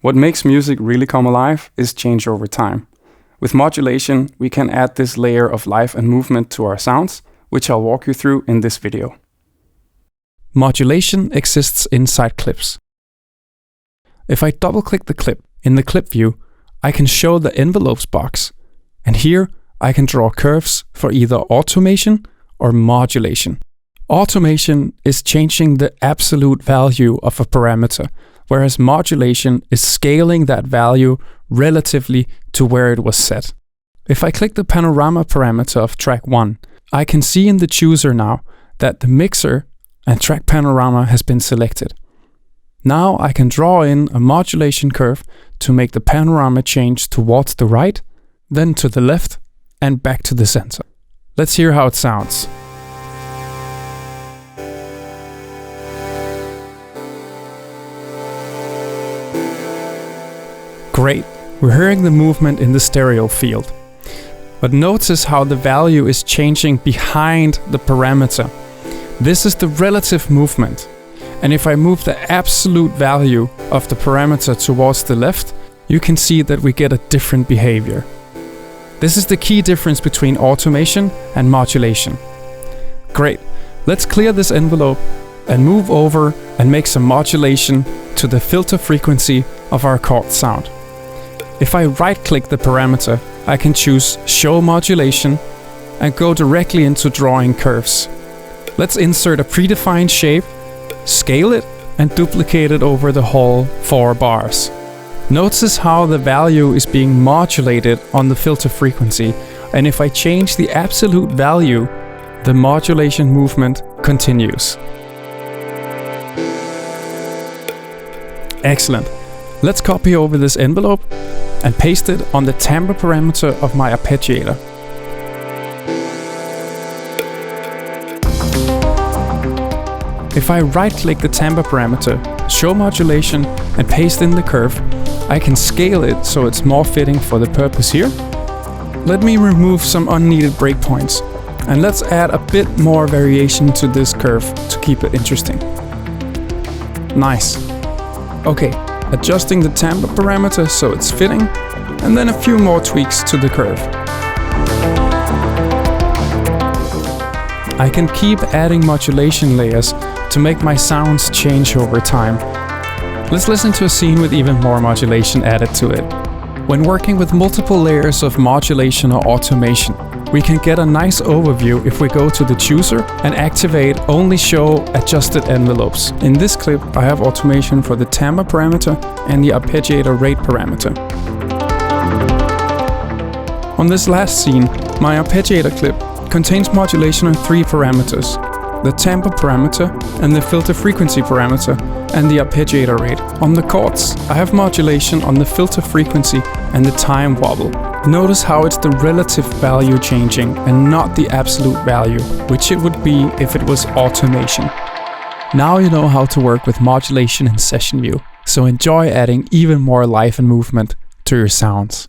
What makes music really come alive is change over time. With modulation, we can add this layer of life and movement to our sounds, which I'll walk you through in this video. Modulation exists inside clips. If I double-click the clip in the clip view, I can show the envelopes box, and here I can draw curves for either automation or modulation. Automation is changing the absolute value of a parameter, whereas modulation is scaling that value relatively to where it was set. If I click the panorama parameter of track 1, I can see in the chooser now that the mixer and track panorama has been selected. Now I can draw in a modulation curve to make the panorama change towards the right, then to the left, and back to the center. Let's hear how it sounds. Great, we're hearing the movement in the stereo field. But notice how the value is changing behind the parameter. This is the relative movement. And if I move the absolute value of the parameter towards the left, you can see that we get a different behavior. This is the key difference between automation and modulation. Great, let's clear this envelope and move over and make some modulation to the filter frequency of our chord sound. If I right-click the parameter, I can choose Show Modulation and go directly into drawing curves. Let's insert a predefined shape, scale it, and duplicate it over the whole 4 bars. Notice how the value is being modulated on the filter frequency, and if I change the absolute value, the modulation movement continues. Excellent. Let's copy over this envelope and paste it on the timbre parameter of my arpeggiator. If I right-click the timbre parameter, show modulation, and paste in the curve, I can scale it so it's more fitting for the purpose here. Let me remove some unneeded breakpoints, and let's add a bit more variation to this curve to keep it interesting. Nice. Okay, adjusting the timbre parameter so it's fitting, and then a few more tweaks to the curve. I can keep adding modulation layers to make my sounds change over time. Let's listen to a scene with even more modulation added to it. When working with multiple layers of modulation or automation, we can get a nice overview if we go to the chooser and activate Only Show Adjusted Envelopes. In this clip, I have automation for the timbre parameter and the arpeggiator rate parameter. On this last scene, my arpeggiator clip contains modulation on 3 parameters: the timbre parameter and the filter frequency parameter and the arpeggiator rate. On the chords, I have modulation on the filter frequency and the time wobble. Notice how it's the relative value changing and not the absolute value, which it would be if it was automation. Now you know how to work with modulation in Session View, so enjoy adding even more life and movement to your sounds.